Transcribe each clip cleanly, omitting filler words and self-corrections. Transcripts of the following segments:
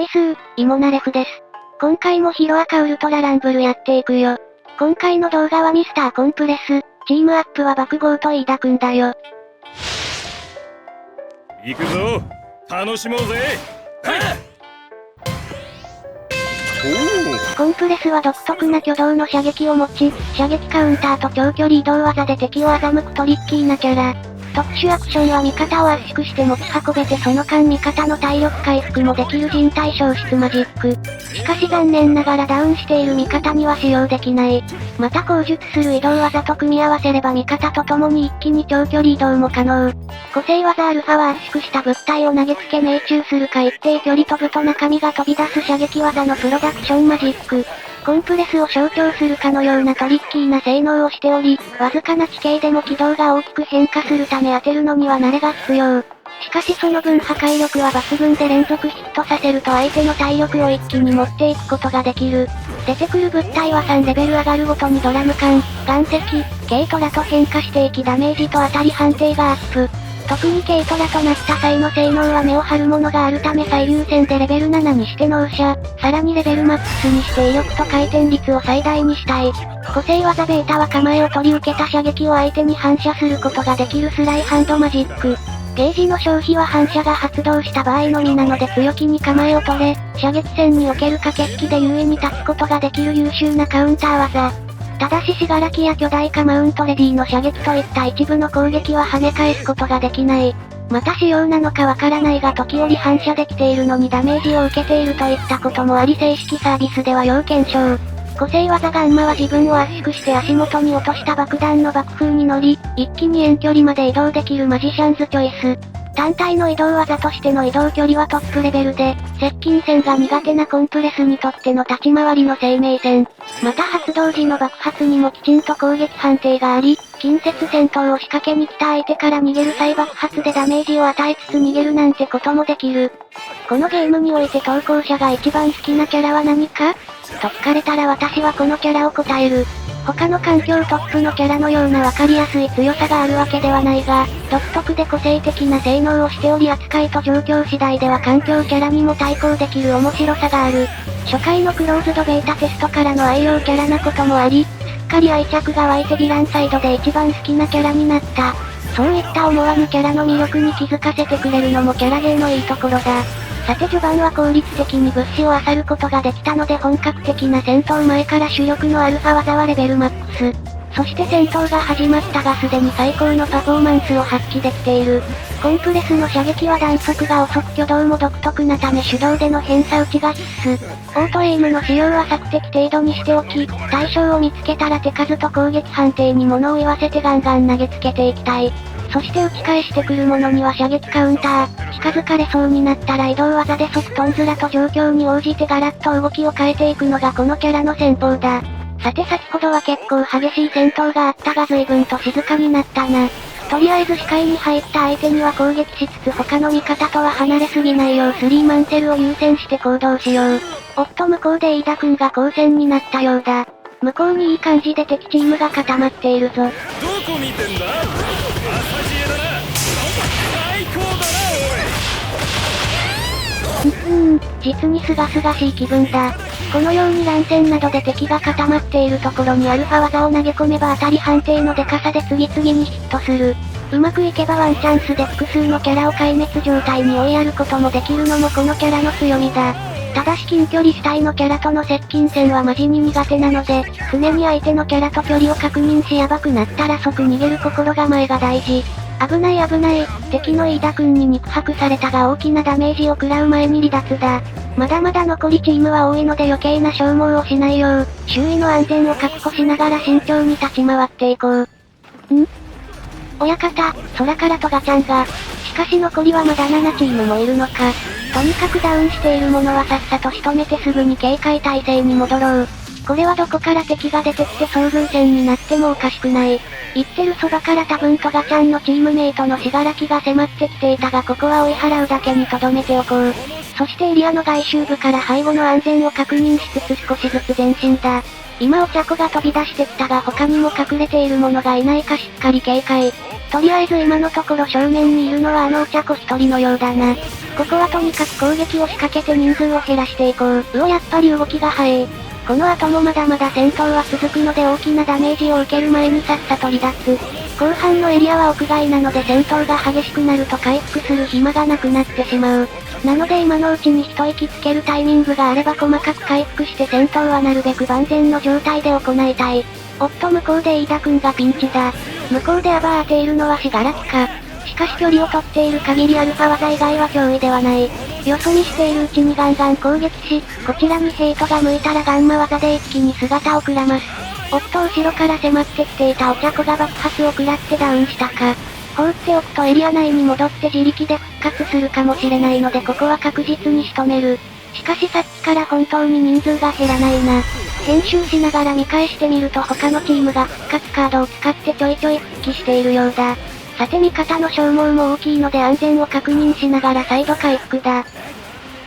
いすー、イモナレフです。今回もヒロアカウルトラランブルやっていくよ。今回の動画はミスターコンプレス、チームアップは爆豪と飯田くんだよ。行くぞ、楽しもうぜ。コンプレスは独特な挙動の射撃を持ち、射撃カウンターと長距離移動技で敵を欺くトリッキーなキャラ。特殊アクションは味方を圧縮して持ち運べてその間味方の体力回復もできる人体消失マジック。しかし残念ながらダウンしている味方には使用できない。また口述する移動技と組み合わせれば味方と共に一気に長距離移動も可能。個性技アルファは圧縮した物体を投げつけ命中するか一定距離飛ぶと中身が飛び出す射撃技のプロダクションマジック。コンプレスを象徴するかのようなトリッキーな性能をしており、わずかな地形でも軌道が大きく変化するため当てるのには慣れが必要。しかしその分破壊力は抜群で連続ヒットさせると相手の体力を一気に持っていくことができる。出てくる物体は3レベル上がるごとにドラム缶、岩石、軽トラと変化していきダメージと当たり判定がアップ。特に軽トラとなった際の性能は目を張るものがあるため最優先でレベル7にして納車、さらにレベルマックスにして威力と回転率を最大にしたい。個性技ベータは構えを取り受けた射撃を相手に反射することができるスライハンドマジック。ゲージの消費は反射が発動した場合のみなので強気に構えを取れ、射撃戦における駆け引きで優位に立つことができる優秀なカウンター技。ただし死柄木や巨大化マウントレディの射撃といった一部の攻撃は跳ね返すことができない。また仕様なのかわからないが時折反射できているのにダメージを受けているといったこともあり正式サービスでは要検証。個性技ガンマは自分を圧縮して足元に落とした爆弾の爆風に乗り、一気に遠距離まで移動できるマジシャンズチョイス。単体の移動技としての移動距離はトップレベルで、接近戦が苦手なコンプレスにとっての立ち回りの生命線。また発動時の爆発にもきちんと攻撃判定があり、近接戦闘を仕掛けに来た相手から逃げる際爆発でダメージを与えつつ逃げるなんてこともできる。このゲームにおいて投稿者が一番好きなキャラは何かと聞かれたら私はこのキャラを答える。他の環境トップのキャラのようなわかりやすい強さがあるわけではないが、独特で個性的な性能をしており扱いと状況次第では環境キャラにも対抗できる面白さがある。初回のクローズドベータテストからの愛用キャラなこともあり、すっかり愛着が湧いてヴィランサイドで一番好きなキャラになった。そういった思わぬキャラの魅力に気づかせてくれるのもキャラゲーのいいところだ。さて序盤は効率的に物資を漁ることができたので本格的な戦闘前から主力のアルファ技はレベルマックス。そして戦闘が始まったがすでに最高のパフォーマンスを発揮できている。コンプレスの射撃は弾速が遅く挙動も独特なため手動での偏差打ちが必須。オートエイムの使用は索敵程度にしておき、対象を見つけたら手数と攻撃判定に物を言わせてガンガン投げつけていきたい。そして打ち返してくるものには射撃カウンター、近づかれそうになったら移動技で即トンズラと状況に応じてガラッと動きを変えていくのがこのキャラの戦法だ。さて先ほどは結構激しい戦闘があったが随分と静かになったな。とりあえず視界に入った相手には攻撃しつつ他の味方とは離れすぎないようスリーマンセルを優先して行動しよう。おっと向こうで飯田くんが交戦になったようだ。向こうにいい感じで敵チームが固まっているぞ。どこ見てんだ、朝知恵だな。最高だな、実に清々しい気分だ。このように乱戦などで敵が固まっているところにアルファ技を投げ込めば当たり判定のデカさで次々にヒットする。うまくいけばワンチャンスで複数のキャラを壊滅状態に追いやることもできるのもこのキャラの強みだ。ただし近距離主体のキャラとの接近戦はマジに苦手なので、常に相手のキャラと距離を確認しヤバくなったら即逃げる心構えが大事。危ない危ない、敵の飯田くんに肉薄されたが大きなダメージを食らう前に離脱だ。まだまだ残りチームは多いので余計な消耗をしないよう、周囲の安全を確保しながら慎重に立ち回っていこう。親方、空からトガちゃんが。しかし残りはまだ7チームもいるのか。とにかくダウンしているものはさっさと仕留めてすぐに警戒態勢に戻ろう。これはどこから敵が出てきて遭遇戦になってもおかしくない。言ってるそばから多分トガちゃんのチームメイトの死柄木が迫ってきていたがここは追い払うだけに留めておこう。そしてエリアの外周部から背後の安全を確認しつつ少しずつ前進だ。今お茶子が飛び出してきたが他にも隠れているものがいないかしっかり警戒。とりあえず今のところ正面にいるのはお茶子一人のようだな。ここはとにかく攻撃を仕掛けて人数を減らしていこう。やっぱり動きが早い。この後もまだまだ戦闘は続くので大きなダメージを受ける前にさっさと離脱。後半のエリアは屋外なので戦闘が激しくなると回復する暇がなくなってしまう。なので今のうちに一息つけるタイミングがあれば細かく回復して戦闘はなるべく万全の状態で行いたい。おっと向こうで飯田くんがピンチだ。向こうでアバー当ているのは死柄木か。しかし距離を取っている限りアルファ技以外は脅威ではない。よそ見しているうちにガンガン攻撃し、こちらにヘイトが向いたらガンマ技で一気に姿をくらます。おっと後ろから迫ってきていたお茶子が爆発を食らってダウンしたか。放っておくとエリア内に戻って自力で復活するかもしれないのでここは確実に仕留める。しかしさっきから本当に人数が減らないな。編集しながら見返してみると他のチームが復活カードを使ってちょいちょい復帰しているようだ。さて味方の消耗も大きいので安全を確認しながら再度回復だ。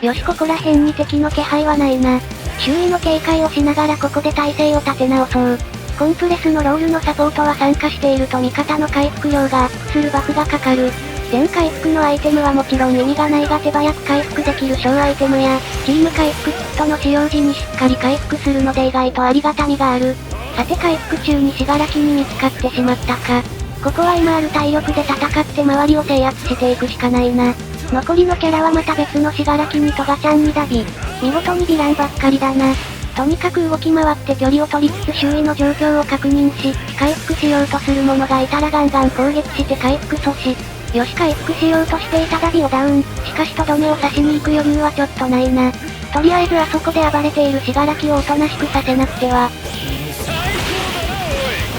よしここら辺に敵の気配はないな。周囲の警戒をしながらここで体勢を立て直そう。コンプレスのロールのサポートは参加していると味方の回復量がアップするバフがかかる。全回復のアイテムはもちろん意味がないが手早く回復できる小アイテムや、チーム回復キットの使用時にしっかり回復するので意外とありがたみがある。さて回復中に死柄木に見つかってしまったか。ここは今ある体力で戦って周りを制圧していくしかないな。残りのキャラはまた別の死柄木にトガちゃんにダビ。見事にヴィランばっかりだな。とにかく動き回って距離を取りつつ周囲の状況を確認し、回復しようとする者がいたらガンガン攻撃して回復阻止。よし回復しようとしていたダビをダウン。しかしとどめを刺しに行く余裕はちょっとないな。とりあえずあそこで暴れている死柄木をおとなしくさせなくては。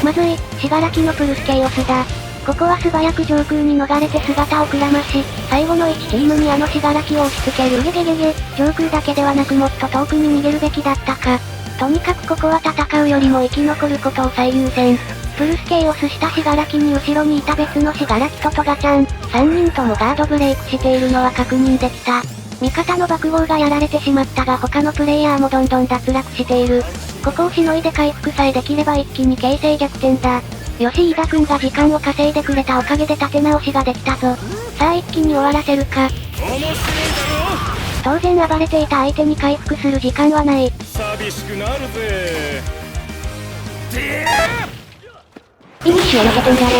まずい、死柄木のプルスケイオスだ。ここは素早く上空に逃れて姿をくらまし、最後の1チームに死柄木を押し付ける。ゲゲゲゲ、上空だけではなくもっと遠くに逃げるべきだったか。とにかくここは戦うよりも生き残ることを最優先。プルスケイオスした死柄木に後ろにいた別の死柄木とトガちゃん、3人ともガードブレイクしているのは確認できた。味方の爆豪がやられてしまったが他のプレイヤーもどんどん脱落している。ここをしのいで回復さえできれば一気に形勢逆転だ。よし飯田くんが時間を稼いでくれたおかげで立て直しができたぞ。さあ一気に終わらせるか。当然暴れていた相手に回復する時間はない。寂しくなるぜ。フィニッシュを乗せてんじゃねー。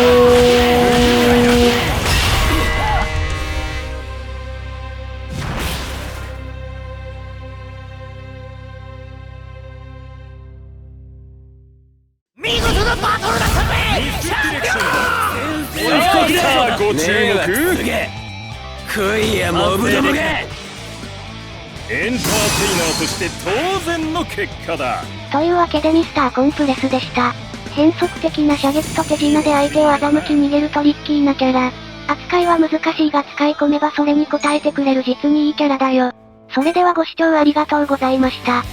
見事なバトルだったぜ。さあご注目。食いやモブどもが。エンターテイナーとして当然の結果だ。というわけでミスターコンプレスでした。変則的な射撃と手品で相手を欺き逃げるトリッキーなキャラ。扱いは難しいが使い込めばそれに応えてくれる実にいいキャラだよ。それではご視聴ありがとうございました。